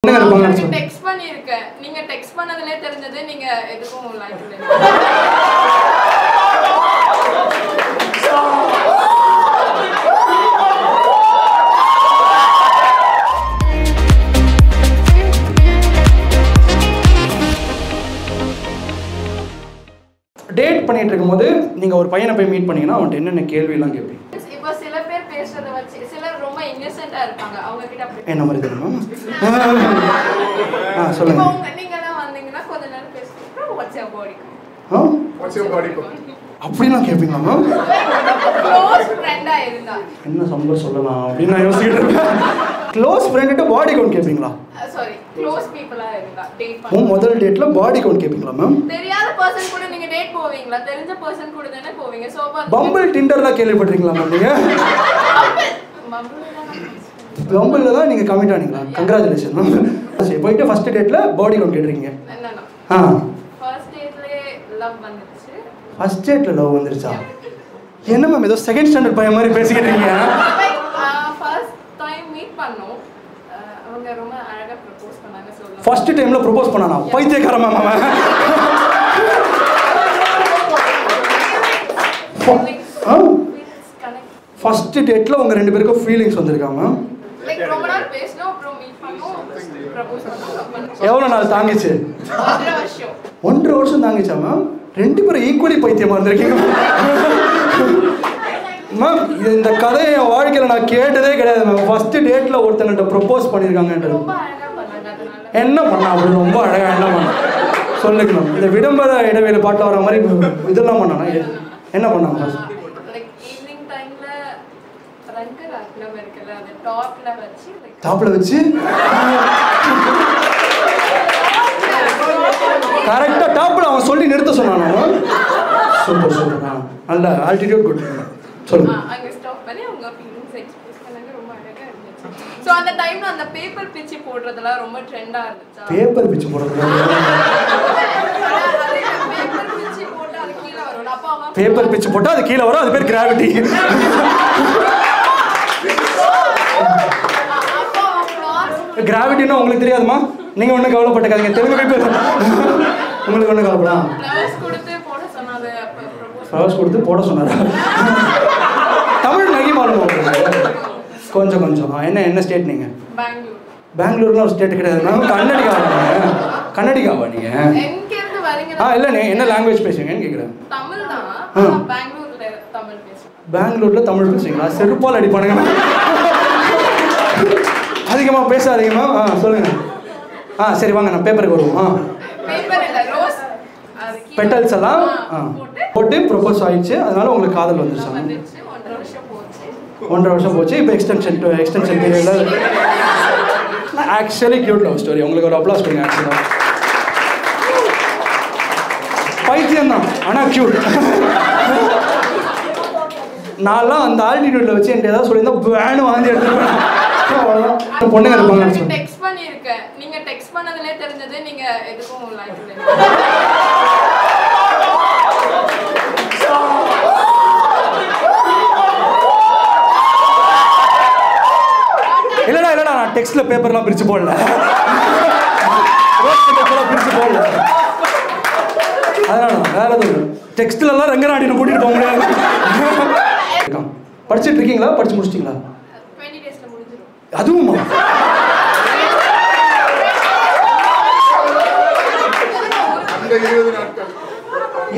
Text பண்ணிருக்கேன். நீங்க text பண்ணதுலயே தெரிஞ்சது நீங்க எதுக்கும் லைக் இல்ல. டேட் பண்ணிட்டு இருக்கும்போது நீங்க ஒரு பையனை போய் மீட் பண்ணீங்கன்னா அவன்கிட்ட என்னென்ன கேள்வி எல்லாம் கேட்பீங்க? இப்போ சில பேர் பேசுறத வச்சு சிலர் ரொம்ப இன்னசென்ட்டா இருப்பாங்க. அவங்க கிட்ட அப்படி என்ன மாதிரி தெரியுமா? சொல்லுங்க. இப்போ நீங்க எல்லாம் வந்தீங்கன்னா கொஞ்ச நேரம் பேசுறீங்க. வாட்ஸ் யுவர் பாடி அப்படிலாம் கேட்பீங்களா மேம்? க்ளோஸ் ஃப்ரெண்டா இருந்தா என்ன சம்பர் சொல்லலாம் அப்படின்னு நான் யோசிச்சுட்டு இருக்கேன். க்ளோஸ் ஃப்ரெண்ட்ட பாடி கவுண்ட் கேட்பீங்களா? சாரி, க்ளோஸ் பீப்பிளா இருந்தா டேட் பண்ண முதல் டேட்ல பாடி கவுண்ட் கேட்பீங்களா மேம்? தெரியாத பர்சன் கூட நீங்க டேட் போவீங்களா? தெரிஞ்ச பர்சன் கூட தானே போவீங்க. சோ பம்பிள் டிண்டர்லாம் கேள்விப்பட்டிருக்கீங்களா மேம் நீங்க? பம்பிள்ல தான் நீங்க கமிட் ஆனீங்களா? Congratulation ma'am. சரி, போயிட்டு ஃபர்ஸ்ட் டேட்ல பாடி கவுண்ட் கேட்றீங்க. ஃபர்ஸ்ட் டேட்லயே லவ் வந்துச்சு. ஃபர்ஸ்ட் டேட்ல லவ் வந்துருச்சா? என்ன மேம் ஏதோ செகண்ட் ஸ்டாண்டர்ட் பையன் மாதிரி பேசிக்கிட்டு இருக்கீங்க? ஃபர்ஸ்ட் டைம் மீட் பண்ணோம். அவங்க ரொம்ப அழகா ப்ரோபோஸ் பண்ணாங்க. சோ ஃபர்ஸ்ட் டைம்ல ப்ரோபோஸ் பண்ணானா? பைத்தியக்கார மேம் அவன். ஃபர்ஸ்ட் டேட்ல உங்க ரெண்டு பேருக்கும் ஃபீலிங்ஸ் வந்திருக்கா மேம்? லைக் ரொம்ப நாள் பேசணும், அப்புறம் மீட் பண்ணோம், ப்ரோபோஸ் பண்ணோம். எவ்வளவு நாள் தாங்கிச்சு? 1.5 வருஷம். 1.5 வருஷம் தாங்கிச்சா மேம்? ரெண்டு பேரும் ஈக்குவலி பைத்தியமா இருந்திருக்கீங்க மேம். இந்த கதையை என் வாழ்க்கையில் நான் கேட்டதே கிடையாது மேம். ஃபர்ஸ்ட் டேட்ல ஒருத்தங்கிட்ட ப்ரொபோஸ் பண்ணியிருக்காங்கன்றது ரொம்ப அழகா பண்ணாங்க. அதனால என்ன பண்ணா? அப்படி ரொம்ப அழகா என்ன பண்ணா சொல்லுங்க மேம். இந்த விளம்பர இடைவேளை பாட்டு வர மாதிரி இதெல்லாம் பண்ணானா? என்ன பண்ணாங்க? லைக் ஈவினிங் டைம்ல ரங்கர் ஆக்லம் இருக்குல்ல, அது டாப்ல வச்சு டாப்ல வச்சு கரெக்டா டாப்ல அவன் சொல்லி நிறுத்த சொன்னானா? Super super. நல்ல ஆல்டிடியூட் கொடுத்துருங்க. சொல்லுங்க. அங்க ஸ்டாப் பண்ணி அவங்க ஃபீலிங்ஸ் எக்ஸ்பிரஸ் பண்ணாங்க. ரொம்ப அழகா இருந்துச்சு. சோ அந்த டைம்ல அந்த பேப்பர் பிச்சி போடுறதெல்லாம் ரொம்ப ட்ரெண்டா இருந்துச்சு. பேப்பர் பிச்சு போடுறது? பேப்பர் பிச்சி போட்டு அது கீழ வரும். அப்பா அம்மா பேப்பர் பிச்சு போட்டா அது கீழே வரும். அது பேர் கிராவிட்டி. கிராவிட்டின்னா உங்களுக்கு தெரியாதுமா? நீங்க ஒன்றும் கவலைப்பட்டுக்காதீங்க. தெலுங்கு பேப்பர் உங்களுக்கு ஒன்றும் கவலைப்படலாம். ஃப்ளவர்ஸ் கொடுத்து போட சொன்னாரா? தமிழ் நகி மாறும் கொஞ்சம் கொஞ்சம். என்ன ஸ்டேட் நீங்க? பெங்களூர்லாம் ஒரு ஸ்டேட் கிடையாது மேம். கன்னடிகாவா? கன்னடிகாவா நீங்க? இல்லை நீ என்ன லாங்குவேஜ் பேசுவீங்கன்னு கேட்குறேன். பெங்களூர்ல தமிழ் பேசுவீங்களா? செருப்பால் அடிப்பானுங்க. அதிகமாக பேசாதீங்கம்மா. சொல்லுங்க. சரி வாங்க நான் பேப்பருக்கு வருவோம். பெட்டல்ஸ் எல்லாம் போட்டு ப்ரொபோஸ் ஆயிடுச்சு. அதனால உங்களுக்கு காதல் வந்துருச்சு. 1.5 வருஷம் போச்சு. இப்போ எக்ஸ்டென்ஷன் பீரியட்ல ஆக்சுவலி கியூட் லவ் ஸ்டோரி. உங்களுக்கு ஒரு அப்ளாஸ் பண்ணுங்க. ஆக்சுவலாக பைத்தியம் தான், ஆனால் கியூட். நான்லாம் அந்த ஆல்டிடியூட்ல வச்சு என்கிட்ட ஏதாவது சொல்லியிருந்தா வேணும் வாங்கி எடுத்துருவேன். பொண்ணுங்க இருப்பாங்க. டெக்ஸ்ட் பண்ணிருக்கேன். நீங்க டெக்ஸ்ட் பண்ணதுலயே தெரிஞ்சது நீங்க எதுக்கும் லைக் இல்ல. இல்லடா நான் டெக்ஸ்ட்ல பேப்பர்லாம் பிரிச்சு போடல. பிரிச்சு போடல. அதனால வேற எதுவும் டெக்ஸ்ட்ல எல்லாம் ரங்கநாடின கூட்டிட்டு போக முடியாது. படிச்சுட்டு இருக்கீங்களா? படிச்சு முடிச்சிட்டீங்களா? 20 டேஸ்ல முடிஞ்சிரும். அதுவுமா?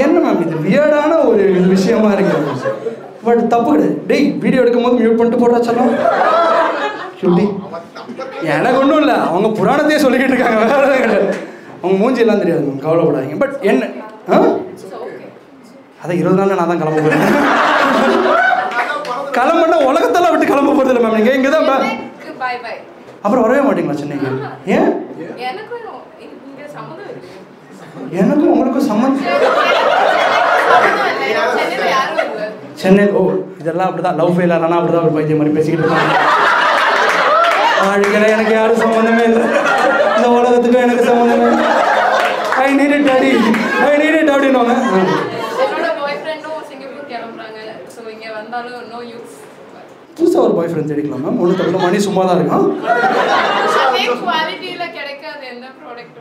என்ன மேம் இது வியர்டான ஒரு விஷயமா இருக்கு. பட் தப்பு கிடையாது. டேய் வீடியோ எடுக்கும் போது மியூட் பண்ணிட்டு போடுறா சொல்லலாம். எனக்கு ஒன்றும் இல்லை. அவங்க புராணத்தையே சொல்லிக்கிட்டு இருக்காங்க. வேற எதுவும் கிடையாது. அவங்க மூஞ்சி எல்லாம் தெரியாது மேம். கவலைப்படாதீங்க. பட் என்ன அதை 20 நாளில் நான் தான் கிளம்ப போகிறேன். கிளம்புனா உலகத்தெல்லாம் விட்டு கிளம்ப போகிறது இல்லை மேம். நீங்கள் இங்கே தான் அப்புறம் வரவே மாட்டீங்களா சென்னைக்கு? ஏன்? எனக்கும் உங்களுக்கும் சம்மந்தம்? சென்னை இதெல்லாம் அப்படிதான். லவ் ஃபெயில் ஆனால் அப்படிதான் ஒரு பைத்தியம் மாதிரி பேசிக்கிட்டு இருக்காங்க. எனக்கு யாரும் சம்மந்தமே இல்லை. இந்த உலகத்துக்கும் எனக்கு சம்மந்தமே இல்லை. ஐ நீட் இட் டாடி அப்படின்னுவாங்க. புதுசாக ஒரு பாய் ஃப்ரெண்ட் தேடிக்கலாம் மேம். ஒன்று தவிர மணி சும்மா தான் இருக்கான். எந்த ப்ராடக்ட்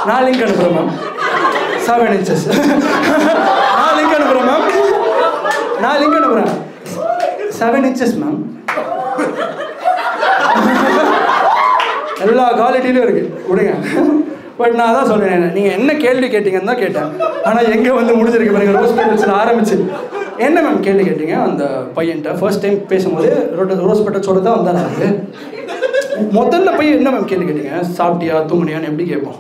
நான் லிங்க் அனுப்புறேன் மேம் 7 inches நான் லிங்க் அனுப்புறேன் மேம் 7 inches மேம் எல்லா குவாலிட்டியிலும் இருக்கு விடுங்க. பட் நான் தான் சொல்றேன், நீங்க என்ன கேள்வி கேட்டீங்கன்னு தான் கேட்டேன். ஆனா எங்க வந்து முடிஞ்சிருக்கு பாருங்க, ரோஸ் பெட்டல்ஸ்ல ஆரம்பிச்சு என்ன மேம் கேள்வி கேட்டீங்க? அந்த பையன்ட்ட ஃபர்ஸ்ட் டைம் பேசும்போது ரோஸ் பெட்டல்ஸோட தான் வந்தாரு. முதல்ல போய் என்ன மேம் கேள்வி கேட்டீங்க? சாப்பிட்டியா தூங்குனியான்னு எப்படி கேட்போம்?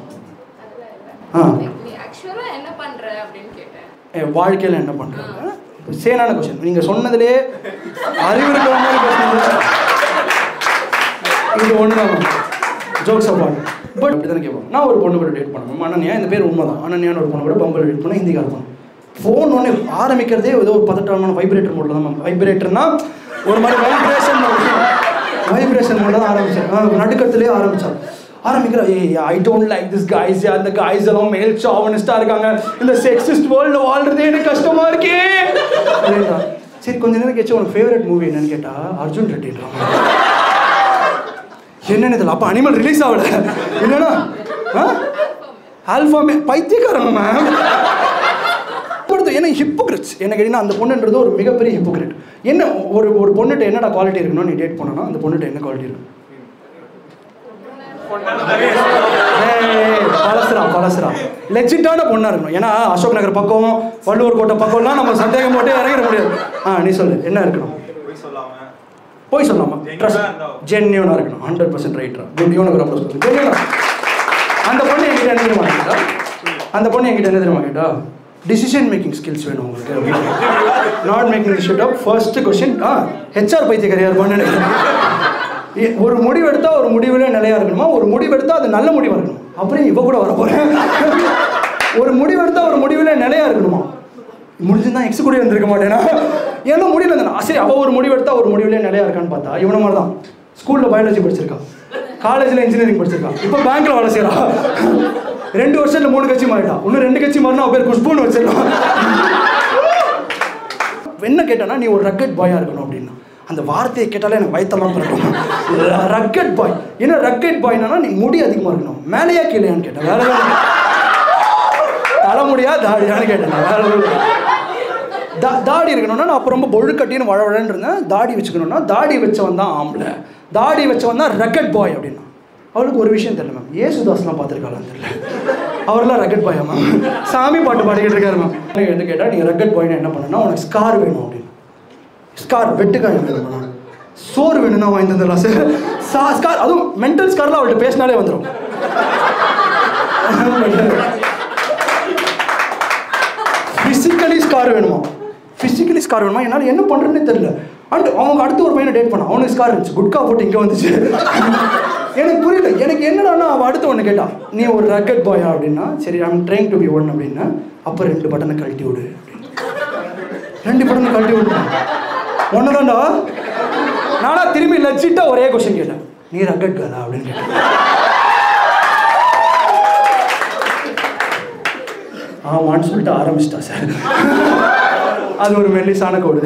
ஆக்சுவலா என்ன பண்ற அப்படின்னு கேட்டேன். வாழ்க்கையில் என்ன பண்றாங்க? சேனான கொஸ்டின். நீங்க சொன்னதுலே அறிவு இருக்கிற மாதிரி பேசுனீங்க. இது ஒண்ணுதான் ஜோக்ஸ் அப்பார்ட். பட் அப்படி தானே கேட்போம். நான் ஒரு பொண்ணு கூட டேட் பண்ணேன். அனன்யா, இந்த பேர் உண்மைதான். அனன்யான்னு ஒரு பொண்ணு கூட பம்பிள் டேட் பண்ண, ஹிந்தி கால் பண்ணேன். ஃபோன் ஒன்று ஆரம்பிக்கிறதே ஏதோ ஒரு பதட்டமான வைப்ரேட்டர் மோட்ல தான் மேம். வைப்ரேட்டர்னா ஒரு மாதிரி வைப்ரேஷன் மோட்ல தான் ஆரம்பிச்சேன். நடுக்கத்துலேயே ஆரம்பிக்கிறேன். I don't like this guys. அந்த கைஸ் எல்லாம் மேல் சாவனிஸ்டா இருக்காங்க. இந்த செக்ஸிஸ்ட் வேர்ல்டு வாழ்றதே எனக்கு கஷ்டமா இருக்கே அப்படின்னா. சரி கொஞ்ச நேரம் கேச்சு உனக்கு ஃபேவரட் மூவி என்னன்னு கேட்டா அர்ஜுன் ரெட்டின்றாங்க. என்னன்னு தெரியல. அப்போ அனிமல் ரிலீஸ் ஆகல இல்லைன்னா ஆல்ஃபாமே பைத்தியக்காரங்க மேம். ஏன்னா ஹிப்போக்ரிட்ஸ் என்ன கேட்டீங்கன்னா, அந்த பொண்ணுன்றது ஒரு மிகப்பெரிய ஹிப்போக்ரிட். என்ன ஒரு பொண்ணுகிட்ட என்னடா குவாலிட்டி இருக்கணும் நீ டேட் பண்ணனா, அந்த பொண்ணுகிட்ட என்ன குவாலிட்டி இருக்கும்? பழசுரா லெஜிட்டான பொண்ணா இருக்கணும். ஏன்னா அசோக் நகர் பக்கம், வள்ளுவர் கோட்டை பக்கம்லாம் நம்ம சந்தேகம் போட்டு இறங்கிட முடியாது. நீ சொல்லு என்ன இருக்கணும்? போய் சொல்லாமா? ஜென்யூனா இருக்கணும். 100% ரைட்டா. அந்த பொண்ணு என்கிட்ட என்ன தெரியுமா கேட்டா, டிசிஷன் மேக்கிங் ஸ்கில்ஸ் வேணும் உங்களுக்கு. Not making shit up. First question, HR பைத்தியக்காரியா இருப்பான்னு. ஒரு முடிவு எடுத்தா ஒரு முடிவுல நிலையா இருக்கணுமா? ஒரு முடிவு எடுத்தா அது நல்ல முடிவா இருக்கணும். அப்புறம் இவ கூட வர போறேன். ஒரு முடிவு எடுத்தா ஒரு முடிவுல நிலையா இருக்கணுமா? முடிஞ்சுதான் எக்ஸ் கூட இருந்திருக்க மாட்டேனா? ஏன்னா முடியல இருந்தா சரி. அவ ஒரு முடிவு எடுத்தா ஒரு முடிவுல நிலையா இருக்கான்னு பார்த்தா இவன மாதிரி தான். ஸ்கூல்ல பயாலஜி படிச்சிருக்கா, காலேஜ்ல இன்ஜினியரிங் படிச்சிருக்கா, இப்போ பேங்க்ல வேலை செய்யறா. 2 வருஷத்துல 3 கட்சி மாறிட்டா. இன்னும் 2 கட்சி மாறினா அவ பேர் குஷ்புன்னு வச்சிருக்கான். என்ன கேட்டானா, நீ ஒரு ரக்கெட் பாயா இருக்கணும் அப்படின்னா, அந்த வார்த்தையை கேட்டாலே எனக்கு வயத்தெல்லாம் பிறக்கும். ரக்கெட் பாய். ஏன்னா ரக்கெட் பாய்னா நீ முடி அதிகமாக இருக்கணும். மேலேயா கீழேயான்னு கேட்டேன். வேற தலைமுடியா தாடியான்னு கேட்டேன். வேற தாடி இருக்கணும்னா நான் அப்போ ரொம்ப பொழுக்கட்டின்னு வழவழன்னு இருந்தேன். தாடி வச்சுக்கணும்னா தாடி வச்சவன் தான் ஆம்பளை, தாடி வச்சவன் தான் ரக்கெட் பாய் அப்படின்னா. அவளுக்கு ஒரு விஷயம் தெரியல மேம். ஏசுதாஸ்லாம் பார்த்துருக்காளான்னு தெரியல. அவரெல்லாம் ரக்கெட் பாயா மேம்? சாமி பாட்டு பாடிக்கிட்டு இருக்காரு மேம். என்ன கேட்டால் நீங்கள் ரக்கெட் பாய்னா என்ன பண்ணுன்னா, உனக்கு ஸ்கார் வேணும் அப்படின்னு. ஸ்கார் வெட்டுக்காய் வேணும், சோறு வேணும்னா வாங்கி தந்துடலாம் சார். ஸ்கார் அதுவும் மென்டல் ஸ்கார்லாம் அவள்கிட்ட பேசினாலே வந்துடும். ஃபிசிக்கலி ஸ்கார் வேணுமா? என்னால் என்ன பண்ணுறேன்னு தெரியல. அண்ட் அவங்க அடுத்து ஒரு பையனை டேட் பண்ணான். அவனுக்கு ஸ்கார் இருந்துச்சு. குட்கா போட்டு இங்கே வந்துச்சு. எனக்கு புரியல. எனக்கு என்னடானா அவள் அடுத்து ஒன்று கேட்டா, நீ ஒரு ரக்கெட் பாயா அப்படின்னா. சரி, I'm trying to be one அப்படின்னா. அப்போ 2 பட்டனை கழட்டி விடு. 2 பட்டனை கழட்டி விடு. ஒன்றுதான்டா. நானா திரும்பி லட்சிட்டா ஒரே கொஸ்டின் கேட்டேன், நீ ரக்கெட் கேர்ளா அப்படின்னு கேட்டேன். ஆமான்னு சொல்லிட்டு ஆரம்பிச்சிட்டா சார். அது ஒரு மெல்லிசான கோடு.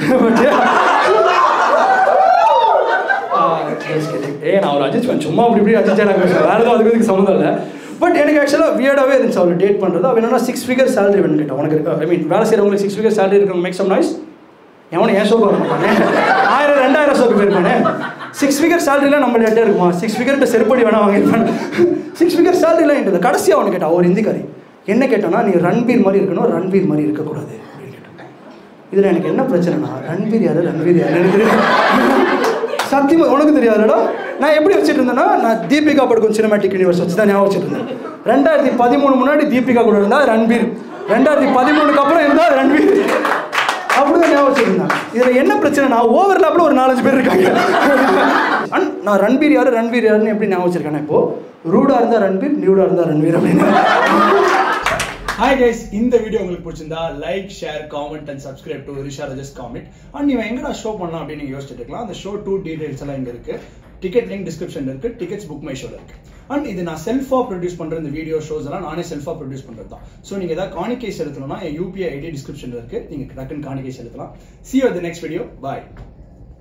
நான் ஒரு அஜித் சும்மா அப்படி அஜித் வேற ஏதாவது அதுக்கு சம்மந்தம் இல்லை. பட் எனக்கு ஆக்சுவலாக வியர்டாகவே இருந்துச்சு அவளை டேட் பண்ணுறது. அவள் என்னன்னா 6 figure salary வேணும்னு கேட்டான். உனக்கு இருக்கா? ஐ மீன் வேலை செய்கிறவங்களுக்கு 6 figure salary இருக்கணும். Make some noise. எவனை ஏன் ஷோக்கு வர மாட்டானே? 1000 2000 ஷோக்கு போயிருப்பானே. 6 figure salary நம்ம லேட்டாக இருக்குமா? 6 figure செருப்படி வேணா வாங்கியிருப்பான். 6 figure salary என்கிட்ட கடைசியாக அவனை கேட்டான். ஒரு ஹிந்திக்காரி என்ன கேட்டானா, நீ ரன்பீர் மாதிரி இருக்கணும், ரன்பீர் மாதிரி இருக்கக்கூடாது அப்படின்னு கேட்டான். இதில் எனக்கு என்ன பிரச்சனைனா, ரன்பீர் யாரு எனக்கு தெரியும். சத்தியமாக உனக்கு தெரியாதுடா. நான் எப்படி வச்சுட்டு இருந்தேன்னா, நான் தீபிகா படுக்கும் சினிமேட்டிக் யூனிவர்ஸ் வச்சு தான் ஞாபகம் வச்சுட்டு இருந்தேன். 2013 முன்னாடி தீபிகா கூட இருந்தால் ரன்பீர், 2013க்கு அப்புறம் இருந்தால் ரன்பீர், அப்படிதான் ஞாபகம் வச்சுருந்தேன். இதில் என்ன பிரச்சனைனா, ஓவர்லாப்பில் ஒரு 4-5 பேர் இருக்காங்க. நான் ரன்பீர் யாருன்னு எப்படி ஞாபகம் வச்சிருக்கேன்? இப்போ ரூடாக இருந்தால் ரன்பீர், நியூடாக இருந்தால் ரன்பீர் அப்படின்னு. ஹாய் கைஸ், இந்த வீடியோ உங்களுக்கு பிடிச்சிருந்தா like, share, comment and subscribe to ரிஷா ரஜஸ் காமெண்ட். அண்ட் நீங்க எங்கடா ஷோ பண்ணலாம் அப்படின்னு நீங்க யோசிச்சுட்டு இருக்கலாம். அந்த ஷோ 2 டீடைல்ஸ் எல்லாம் இங்க இருக்கு. டிக்கெட் லிங்க் டிஸ்கிரிப்ஷன்ல இருக்கு. டிக்கெட்ஸ் புக் மை ஷோல இருக்கு. அண்ட் இது நான் செல்ஃபா ப்ரொடியூஸ் பண்ற இந்த வீடியோ ஷோஸ் எல்லாம் நானே செல்ஃபா ப்ரொடியூஸ் பண்றது தான். ஸோ நீங்க ஏதாவது காணிக்கை செலுத்தணும்னா என் UPI ID டிஸ்கிரிப்ஷன்ல இருக்கு. நீங்க டக்குன்னு காணிக்கை செலுத்தலாம். See you at the next video. Bye.